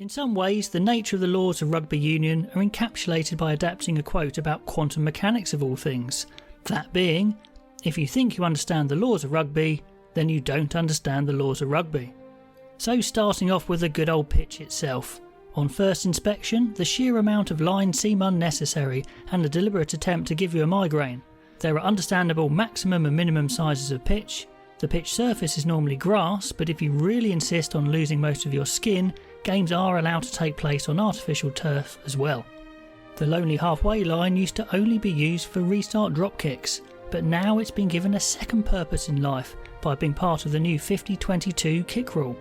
In some ways, the nature of the laws of rugby union are encapsulated by adapting a quote about quantum mechanics of all things. That being, if you think you understand the laws of rugby, then you don't understand the laws of rugby. So starting off with the good old pitch itself. On first inspection, the sheer amount of lines seem unnecessary and a deliberate attempt to give you a migraine. There are understandable maximum and minimum sizes of pitch. The pitch surface is normally grass, but if you really insist on losing most of your skin, games are allowed to take place on artificial turf as well. The lonely halfway line used to only be used for restart drop kicks, but now it's been given a second purpose in life by being part of the new 50-22 kick rule,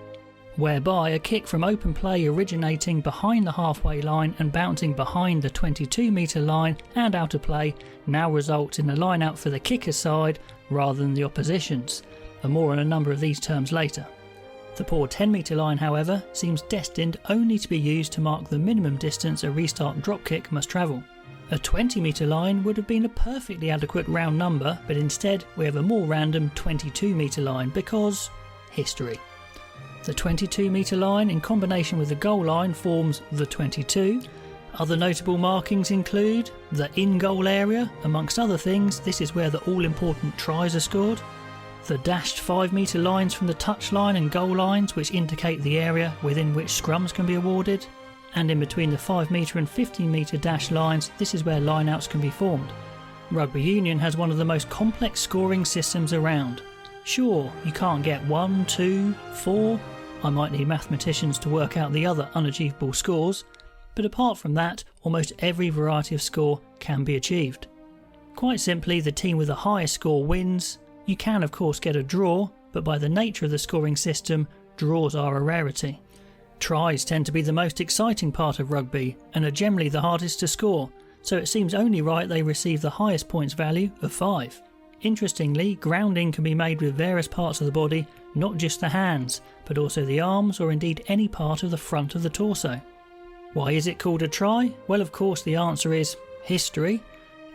whereby a kick from open play originating behind the halfway line and bouncing behind the 22-metre line and out of play now results in a line out for the kicker's side rather than the opposition's, and more on a number of these terms later. The poor 10-metre line, however, seems destined only to be used to mark the minimum distance a restart drop kick must travel. A 20-metre line would have been a perfectly adequate round number, but instead we have a more random 22-metre line because history. The 22-metre line in combination with the goal line forms the 22. Other notable markings include the in-goal area. Amongst other things, this is where the all-important tries are scored. The dashed 5-metre lines from the touchline and goal lines, which indicate the area within which scrums can be awarded. And in between the 5-metre and 15-metre dash lines, this is where lineouts can be formed. Rugby union has one of the most complex scoring systems around. Sure, you can't get 1, 2, 4, I might need mathematicians to work out the other unachievable scores, but apart from that, almost every variety of score can be achieved. Quite simply, the team with the highest score wins. You can of course get a draw, but by the nature of the scoring system, draws are a rarity. Tries tend to be the most exciting part of rugby and are generally the hardest to score, so it seems only right they receive the highest points value of 5. Interestingly, grounding can be made with various parts of the body, not just the hands, but also the arms or indeed any part of the front of the torso. Why is it called a try? Well, of course the answer is history.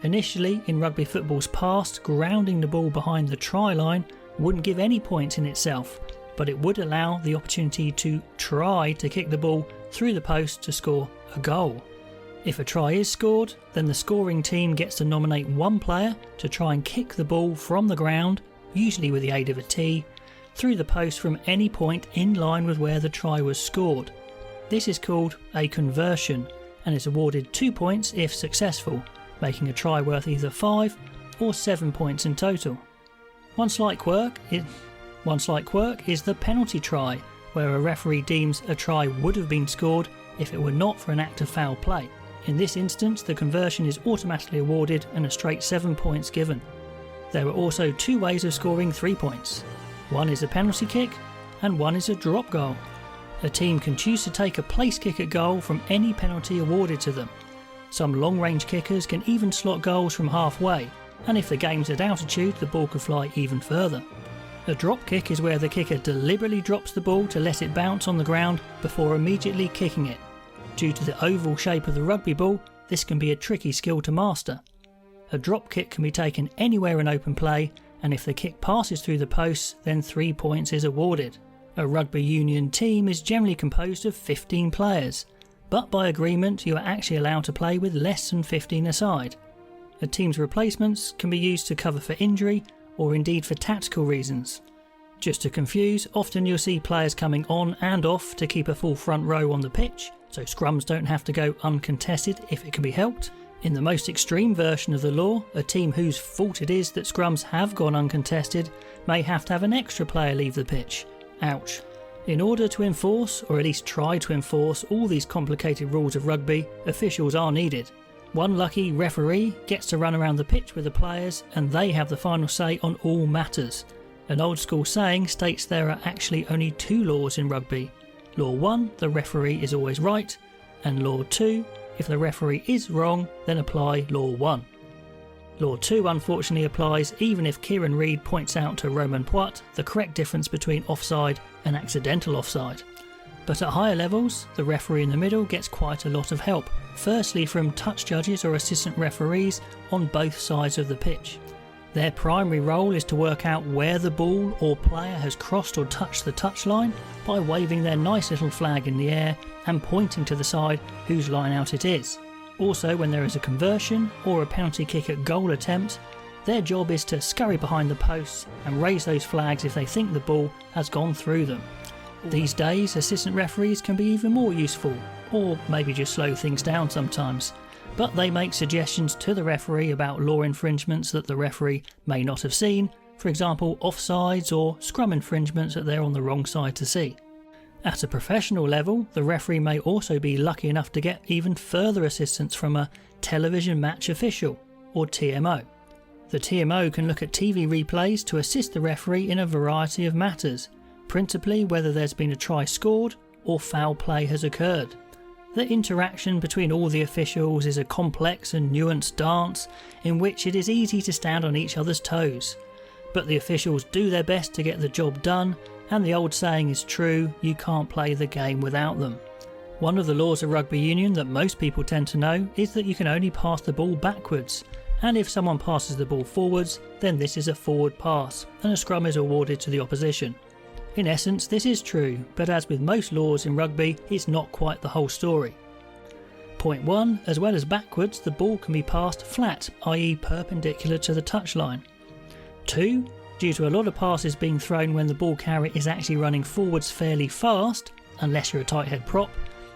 Initially, in rugby football's past, grounding the ball behind the try line wouldn't give any points in itself, but it would allow the opportunity to try to kick the ball through the post to score a goal. If a try is scored, then the scoring team gets to nominate one player to try and kick the ball from the ground, usually with the aid of a tee, through the post from any point in line with where the try was scored. This is called a conversion and is awarded 2 points if successful, making a try worth either 5 or 7 points in total. One slight quirk is the penalty try, where a referee deems a try would have been scored if it were not for an act of foul play. In this instance, the conversion is automatically awarded and a straight 7 points given. There are also 2 ways of scoring 3 points. One is a penalty kick and one is a drop goal. A team can choose to take a place kick at goal from any penalty awarded to them. Some long-range kickers can even slot goals from halfway, and if the game's at altitude, the ball could fly even further. A drop kick is where the kicker deliberately drops the ball to let it bounce on the ground before immediately kicking it. Due to the oval shape of the rugby ball, this can be a tricky skill to master. A drop kick can be taken anywhere in open play, and if the kick passes through the posts, then 3 points is awarded. A rugby union team is generally composed of 15 players, but by agreement you are actually allowed to play with less than 15 aside. A team's replacements can be used to cover for injury or indeed for tactical reasons. Just to confuse, often you'll see players coming on and off to keep a full front row on the pitch, so scrums don't have to go uncontested if it can be helped. In the most extreme version of the law, a team whose fault it is that scrums have gone uncontested may have to have an extra player leave the pitch. Ouch. In order to enforce, or at least try to enforce, all these complicated rules of rugby, officials are needed. One lucky referee gets to run around the pitch with the players and they have the final say on all matters. An old school saying states there are actually only 2 laws in rugby. Law 1, the referee is always right, and Law 2, if the referee is wrong, then apply Law 1. Law 2 unfortunately applies even if Kieran Reid points out to Roman Poit the correct difference between offside and accidental offside. But at higher levels, the referee in the middle gets quite a lot of help, firstly from touch judges or assistant referees on both sides of the pitch. Their primary role is to work out where the ball or player has crossed or touched the touchline by waving their nice little flag in the air and pointing to the side whose line out it is. Also, when there is a conversion or a penalty kick at goal attempt, their job is to scurry behind the posts and raise those flags if they think the ball has gone through them. These days, assistant referees can be even more useful, or maybe just slow things down sometimes, but they make suggestions to the referee about law infringements that the referee may not have seen, for example offsides or scrum infringements that they're on the wrong side to see. At a professional level, the referee may also be lucky enough to get even further assistance from a television match official, or TMO. The TMO can look at TV replays to assist the referee in a variety of matters, principally whether there's been a try scored or foul play has occurred. The interaction between all the officials is a complex and nuanced dance in which it is easy to stand on each other's toes. But the officials do their best to get the job done, and the old saying is true, you can't play the game without them. One of the laws of rugby union that most people tend to know is that you can only pass the ball backwards, and if someone passes the ball forwards, then this is a forward pass, and a scrum is awarded to the opposition. In essence, this is true, but as with most laws in rugby, it's not quite the whole story. Point 1, as well as backwards, the ball can be passed flat, i.e. perpendicular to the touchline. 2, due to a lot of passes being thrown when the ball carrier is actually running forwards fairly fast, unless you're a tight head prop.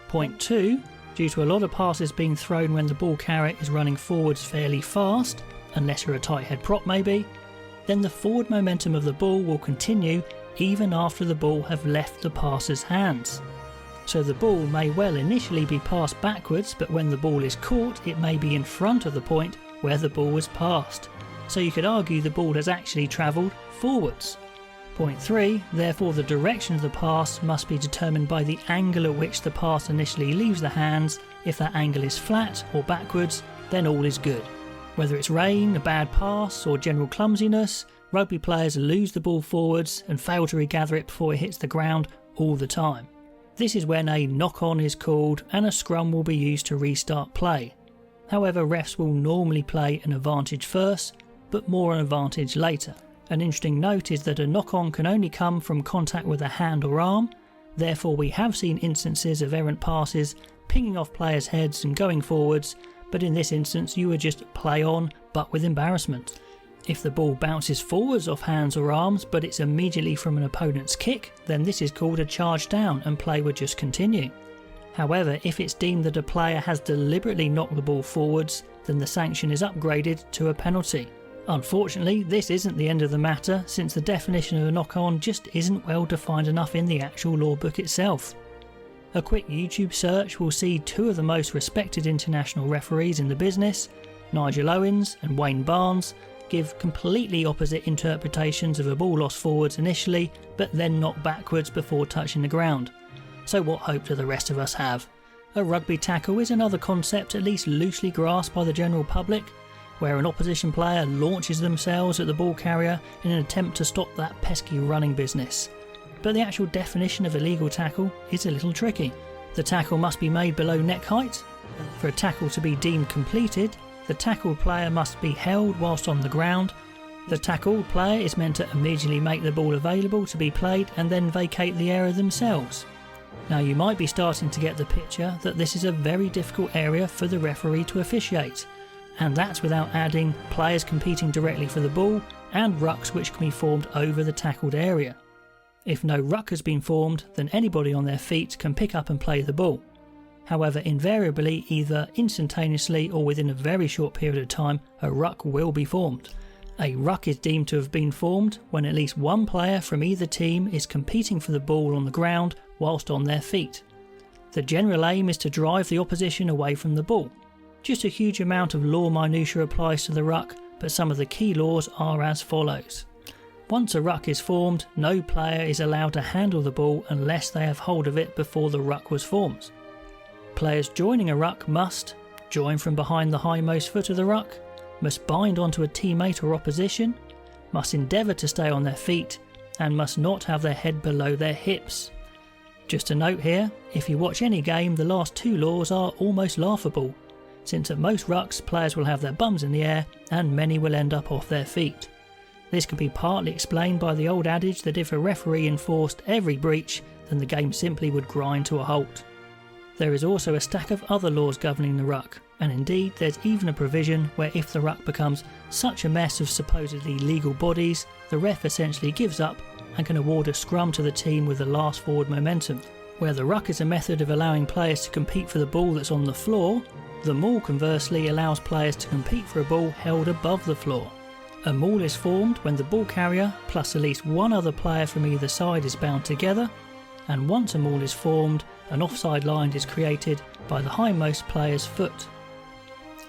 Point 2, due to a lot of passes being thrown when the ball carrier is running forwards fairly fast, unless you're a tight head prop maybe, then the forward momentum of the ball will continue even after the ball have left the passer's hands. So the ball may well initially be passed backwards, but when the ball is caught it may be in front of the point where the ball was passed. So you could argue the ball has actually travelled forwards. Point 3, therefore the direction of the pass must be determined by the angle at which the pass initially leaves the hands. If that angle is flat or backwards, then all is good. Whether it's rain, a bad pass or general clumsiness, rugby players lose the ball forwards and fail to regather it before it hits the ground all the time. This is when a knock-on is called and a scrum will be used to restart play. However, refs will normally play an advantage first, but more an advantage later. An interesting note is that a knock-on can only come from contact with a hand or arm, therefore we have seen instances of errant passes pinging off players' heads and going forwards, but in this instance you would just play on, but with embarrassment. If the ball bounces forwards off hands or arms but it's immediately from an opponent's kick, then this is called a charge down and play would just continue. However, if it's deemed that a player has deliberately knocked the ball forwards, then the sanction is upgraded to a penalty. Unfortunately, this isn't the end of the matter, since the definition of a knock-on just isn't well defined enough in the actual law book itself. A quick YouTube search will see two of the most respected international referees in the business, Nigel Owens and Wayne Barnes, give completely opposite interpretations of a ball lost forwards initially, but then knocked backwards before touching the ground. So what hope do the rest of us have? A rugby tackle is another concept at least loosely grasped by the general public, where an opposition player launches themselves at the ball carrier in an attempt to stop that pesky running business. But the actual definition of illegal tackle is a little tricky. The tackle must be made below neck height. For a tackle to be deemed completed, the tackled player must be held whilst on the ground. The tackled player is meant to immediately make the ball available to be played and then vacate the area themselves. Now you might be starting to get the picture that this is a very difficult area for the referee to officiate, and that's without adding players competing directly for the ball and rucks which can be formed over the tackled area. If no ruck has been formed, then anybody on their feet can pick up and play the ball. However, invariably, either instantaneously or within a very short period of time, a ruck will be formed. A ruck is deemed to have been formed when at least one player from either team is competing for the ball on the ground whilst on their feet. The general aim is to drive the opposition away from the ball. Just a huge amount of law minutiae applies to the ruck, but some of the key laws are as follows. Once a ruck is formed, no player is allowed to handle the ball unless they have hold of it before the ruck was formed. Players joining a ruck must join from behind the hindmost foot of the ruck, must bind onto a teammate or opposition, must endeavour to stay on their feet, and must not have their head below their hips. Just a note here, if you watch any game, the last two laws are almost laughable. since at most rucks players will have their bums in the air and many will end up off their feet. This can be partly explained by the old adage that if a referee enforced every breach, then the game simply would grind to a halt. There is also a stack of other laws governing the ruck, and indeed there's even a provision where if the ruck becomes such a mess of supposedly legal bodies, the ref essentially gives up and can award a scrum to the team with the last forward momentum. Where the ruck is a method of allowing players to compete for the ball that's on the floor, the maul conversely allows players to compete for a ball held above the floor. A maul is formed when the ball carrier plus at least one other player from either side is bound together, and once a maul is formed, an offside line is created by the hindmost player's foot.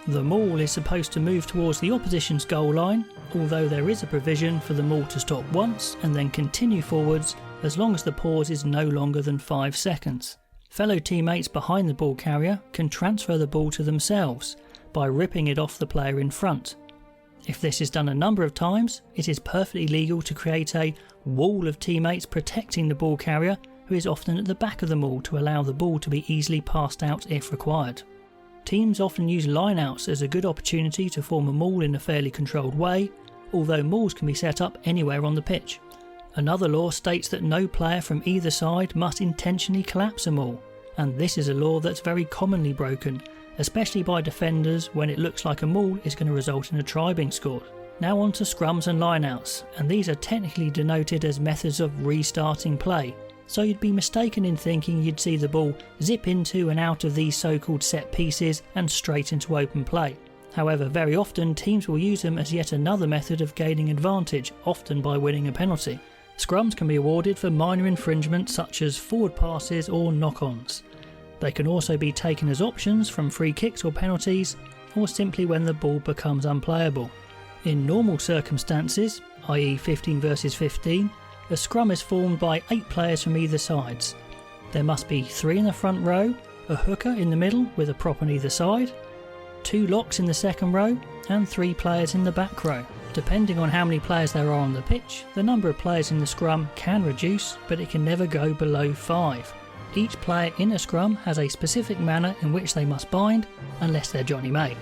The maul is supposed to move towards the opposition's goal line, although there is a provision for the maul to stop once and then continue forwards as long as the pause is no longer than 5 seconds. Fellow teammates behind the ball carrier can transfer the ball to themselves by ripping it off the player in front. If this is done a number of times, it is perfectly legal to create a wall of teammates protecting the ball carrier, who is often at the back of the maul to allow the ball to be easily passed out if required. Teams often use lineouts as a good opportunity to form a maul in a fairly controlled way, although mauls can be set up anywhere on the pitch. Another law states that no player from either side must intentionally collapse a maul, and this is a law that's very commonly broken, especially by defenders when it looks like a maul is going to result in a try being scored. Now on to scrums and lineouts, and these are technically denoted as methods of restarting play, so you'd be mistaken in thinking you'd see the ball zip into and out of these so-called set pieces and straight into open play. However, very often teams will use them as yet another method of gaining advantage, often by winning a penalty. Scrums can be awarded for minor infringements such as forward passes or knock-ons. They can also be taken as options from free kicks or penalties, or simply when the ball becomes unplayable. In normal circumstances, i.e. 15 versus 15, a scrum is formed by 8 players from either sides. There must be 3 in the front row, a hooker in the middle with a prop on either side, 2 locks in the second row, and 3 players in the back row. Depending on how many players there are on the pitch, the number of players in the scrum can reduce, but it can never go below 5. Each player in a scrum has a specific manner in which they must bind, unless they're Johnny May.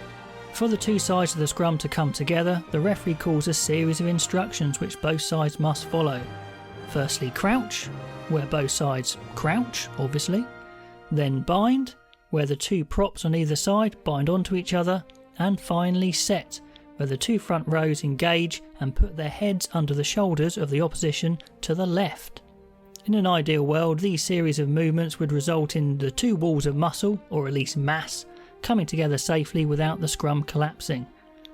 For the 2 sides of the scrum to come together, the referee calls a series of instructions which both sides must follow. Firstly, crouch, where both sides crouch, obviously. Then bind, where the 2 props on either side bind onto each other. And finally set, where the 2 front rows engage and put their heads under the shoulders of the opposition to the left. In an ideal world, these series of movements would result in the 2 walls of muscle, or at least mass, coming together safely without the scrum collapsing.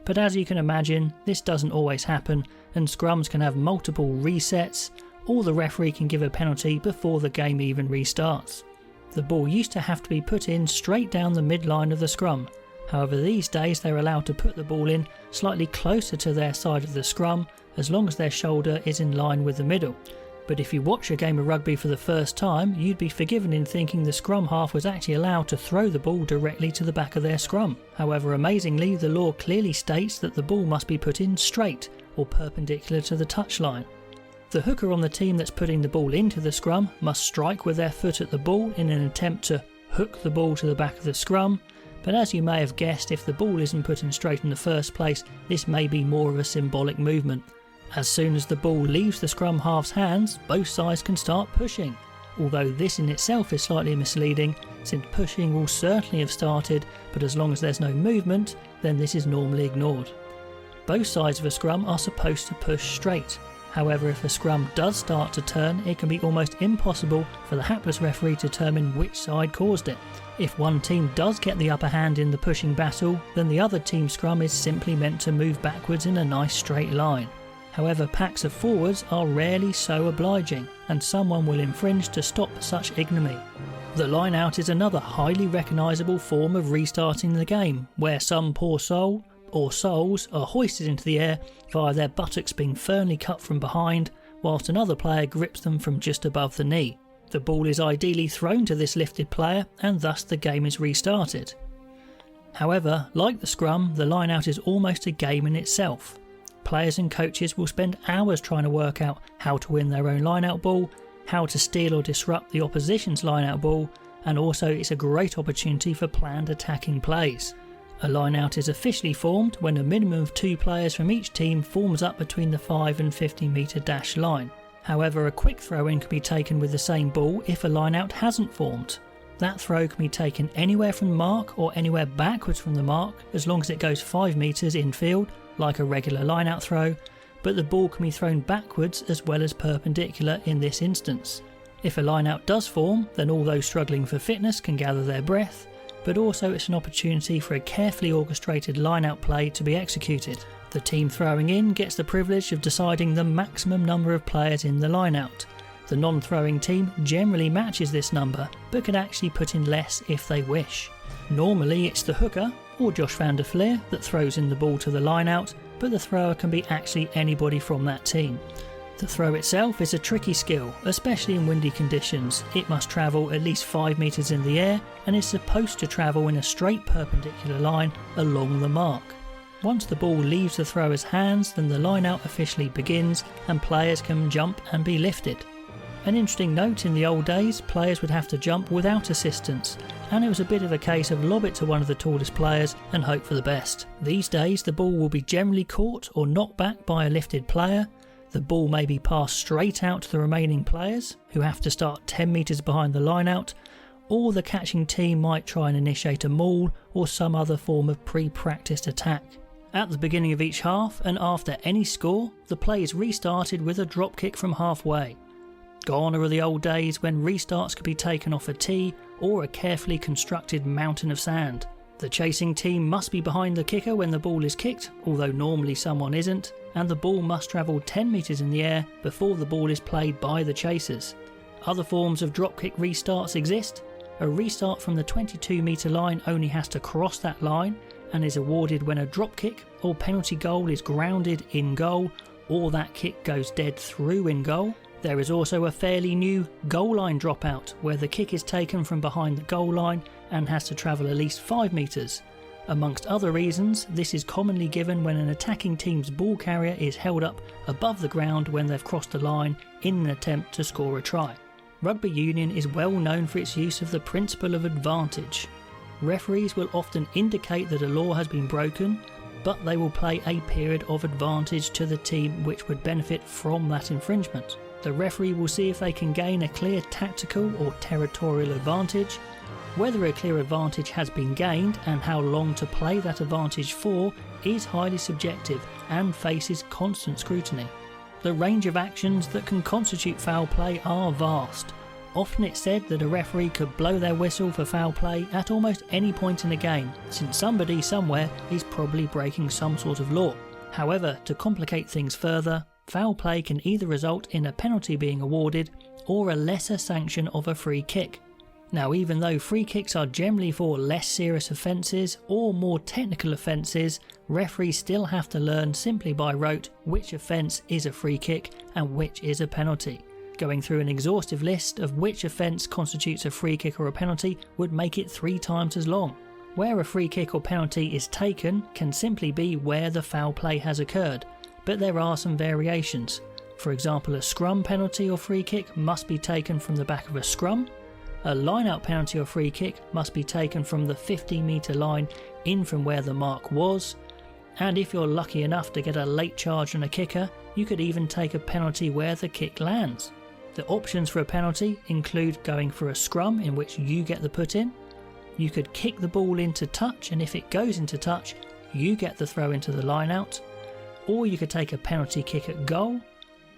But as you can imagine, this doesn't always happen, and scrums can have multiple resets, or the referee can give a penalty before the game even restarts. The ball used to have to be put in straight down the midline of the scrum. However, these days they're allowed to put the ball in slightly closer to their side of the scrum, as long as their shoulder is in line with the middle. But if you watch a game of rugby for the first time, you'd be forgiven in thinking the scrum half was actually allowed to throw the ball directly to the back of their scrum. However, amazingly, the law clearly states that the ball must be put in straight or perpendicular to the touchline. The hooker on the team that's putting the ball into the scrum must strike with their foot at the ball in an attempt to hook the ball to the back of the scrum, but as you may have guessed, if the ball isn't put in straight in the first place, this may be more of a symbolic movement. As soon as the ball leaves the scrum half's hands, both sides can start pushing, although this in itself is slightly misleading, since pushing will certainly have started, but as long as there's no movement, then this is normally ignored. Both sides of a scrum are supposed to push straight. However, if a scrum does start to turn, it can be almost impossible for the hapless referee to determine which side caused it. If one team does get the upper hand in the pushing battle, then the other team's scrum is simply meant to move backwards in a nice straight line. However, packs of forwards are rarely so obliging, and someone will infringe to stop such ignominy. The line-out is another highly recognisable form of restarting the game, where some poor soul or souls are hoisted into the air via their buttocks being firmly cut from behind, whilst another player grips them from just above the knee. The ball is ideally thrown to this lifted player, and thus the game is restarted. However, like the scrum, the line-out is almost a game in itself. Players and coaches will spend hours trying to work out how to win their own line-out ball, how to steal or disrupt the opposition's line-out ball, and also it's a great opportunity for planned attacking plays. A line-out is officially formed when a minimum of 2 players from each team forms up between the 5 and 50 metre dash line. However, a quick throw-in can be taken with the same ball if a line-out hasn't formed. That throw can be taken anywhere from the mark or anywhere backwards from the mark as long as it goes 5 metres infield, like a regular line-out throw, but the ball can be thrown backwards as well as perpendicular in this instance. If a line-out does form, then all those struggling for fitness can gather their breath, but also it's an opportunity for a carefully orchestrated line-out play to be executed. The team throwing in gets the privilege of deciding the maximum number of players in the line-out. The non-throwing team generally matches this number, but can actually put in less if they wish. Normally it's the hooker, or Josh van der Fleer, that throws in the ball to the line-out, but the thrower can be actually anybody from that team. The throw itself is a tricky skill, especially in windy conditions. It must travel at least 5 metres in the air and is supposed to travel in a straight perpendicular line along the mark. Once the ball leaves the thrower's hands, then the line-out officially begins and players can jump and be lifted. An interesting note, in the old days, players would have to jump without assistance, and it was a bit of a case of lob it to one of the tallest players and hope for the best. These days the ball will be generally caught or knocked back by a lifted player. The ball may be passed straight out to the remaining players, who have to start 10 metres behind the line-out, or the catching team might try and initiate a maul or some other form of pre-practiced attack. At the beginning of each half and after any score, the play is restarted with a drop kick from halfway. Gone are the old days when restarts could be taken off a tee or a carefully constructed mountain of sand. The chasing team must be behind the kicker when the ball is kicked, although normally someone isn't, and the ball must travel 10 metres in the air before the ball is played by the chasers. Other forms of dropkick restarts exist. A restart from the 22 metre line only has to cross that line and is awarded when a dropkick or penalty goal is grounded in goal, or that kick goes dead through in goal. There is also a fairly new goal line dropout, where the kick is taken from behind the goal line and has to travel at least 5 metres. Amongst other reasons, this is commonly given when an attacking team's ball carrier is held up above the ground when they've crossed the line in an attempt to score a try. Rugby union is well known for its use of the principle of advantage. Referees will often indicate that a law has been broken, but they will play a period of advantage to the team which would benefit from that infringement. The referee will see if they can gain a clear tactical or territorial advantage. Whether a clear advantage has been gained and how long to play that advantage for is highly subjective and faces constant scrutiny. The range of actions that can constitute foul play are vast. Often it's said that a referee could blow their whistle for foul play at almost any point in a game, since somebody somewhere is probably breaking some sort of law. However, to complicate things further, foul play can either result in a penalty being awarded or a lesser sanction of a free kick. Now, even though free kicks are generally for less serious offences or more technical offences, referees still have to learn simply by rote which offence is a free kick and which is a penalty. Going through an exhaustive list of which offence constitutes a free kick or a penalty would make it 3 times as long. Where a free kick or penalty is taken can simply be where the foul play has occurred, but there are some variations. For example, a scrum penalty or free kick must be taken from the back of a scrum. A line-out penalty or free kick must be taken from the 50-metre line in from where the mark was. And if you're lucky enough to get a late charge on a kicker, you could even take a penalty where the kick lands. The options for a penalty include going for a scrum in which you get the put in. You could kick the ball into touch, and if it goes into touch, you get the throw into the line-out. Or you could take a penalty kick at goal,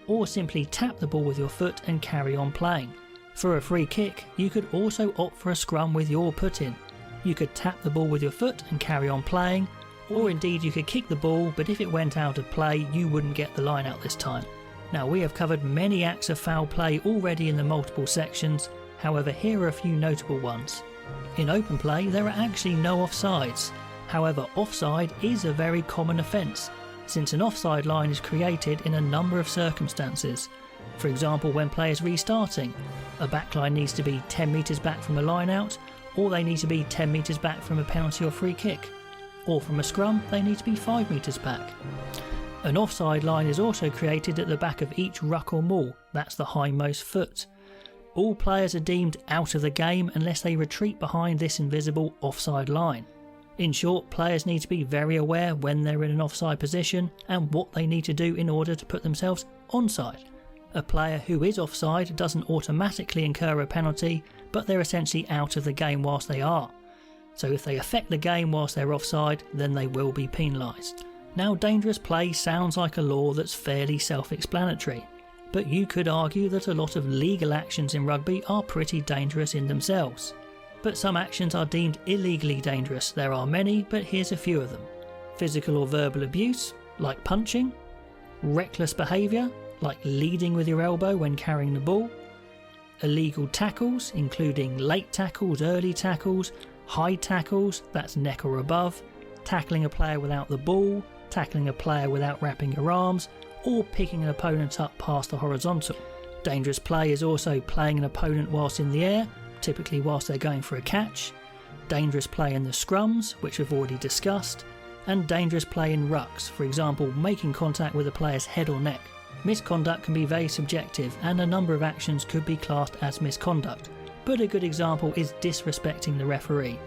or simply tap the ball with your foot and carry on playing. For a free kick, you could also opt for a scrum with your put in. You could tap the ball with your foot and carry on playing, or indeed you could kick the ball, but if it went out of play, you wouldn't get the line out this time. Now, we have covered many acts of foul play already in the multiple sections, however here are a few notable ones. In open play there are actually no offsides, however offside is a very common offence, since an offside line is created in a number of circumstances. For example, when players restarting, a backline needs to be 10 metres back from a line out, or they need to be 10 metres back from a penalty or free kick, or from a scrum they need to be 5 metres back. An offside line is also created at the back of each ruck or maul, that's the hindmost foot. All players are deemed out of the game unless they retreat behind this invisible offside line. In short, players need to be very aware when they're in an offside position and what they need to do in order to put themselves onside. A player who is offside doesn't automatically incur a penalty, but they're essentially out of the game whilst they are. So if they affect the game whilst they're offside, then they will be penalised. Now, dangerous play sounds like a law that's fairly self-explanatory, but you could argue that a lot of legal actions in rugby are pretty dangerous in themselves. But some actions are deemed illegally dangerous. There are many, but here's a few of them. Physical or verbal abuse, like punching. Reckless behaviour, like leading with your elbow when carrying the ball. Illegal tackles, including late tackles, early tackles, high tackles, that's neck or above, tackling a player without the ball, tackling a player without wrapping your arms, or picking an opponent up past the horizontal. Dangerous play is also playing an opponent whilst in the air, typically whilst they're going for a catch. Dangerous play in the scrums, which we've already discussed. And dangerous play in rucks, for example making contact with a player's head or neck. Misconduct can be very subjective and a number of actions could be classed as misconduct, but a good example is disrespecting the referee.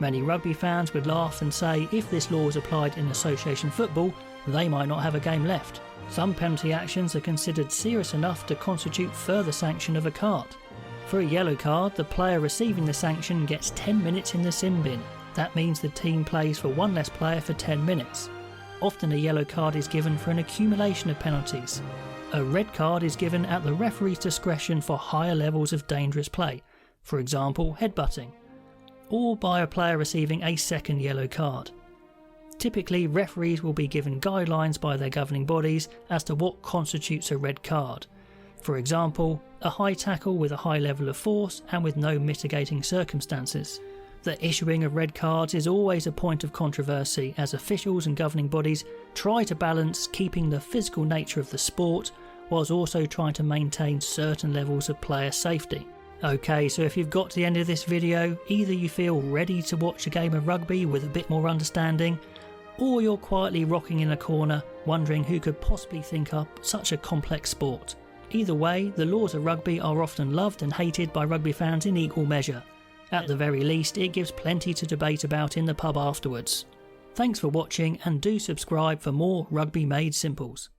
Many rugby fans would laugh and say if this law was applied in association football, they might not have a game left. Some penalty actions are considered serious enough to constitute further sanction of a card. For a yellow card, the player receiving the sanction gets 10 minutes in the sin bin. That means the team plays for one less player for 10 minutes. Often a yellow card is given for an accumulation of penalties. A red card is given at the referee's discretion for higher levels of dangerous play, for example headbutting, or by a player receiving a second yellow card. Typically, referees will be given guidelines by their governing bodies as to what constitutes a red card. For example, a high tackle with a high level of force and with no mitigating circumstances. The issuing of red cards is always a point of controversy as officials and governing bodies try to balance keeping the physical nature of the sport whilst also trying to maintain certain levels of player safety. Okay, so if you've got to the end of this video, either you feel ready to watch a game of rugby with a bit more understanding, or you're quietly rocking in a corner wondering who could possibly think up such a complex sport. Either way, the laws of rugby are often loved and hated by rugby fans in equal measure. At the very least, it gives plenty to debate about in the pub afterwards. Thanks for watching and do subscribe for more Rugby Made Simples.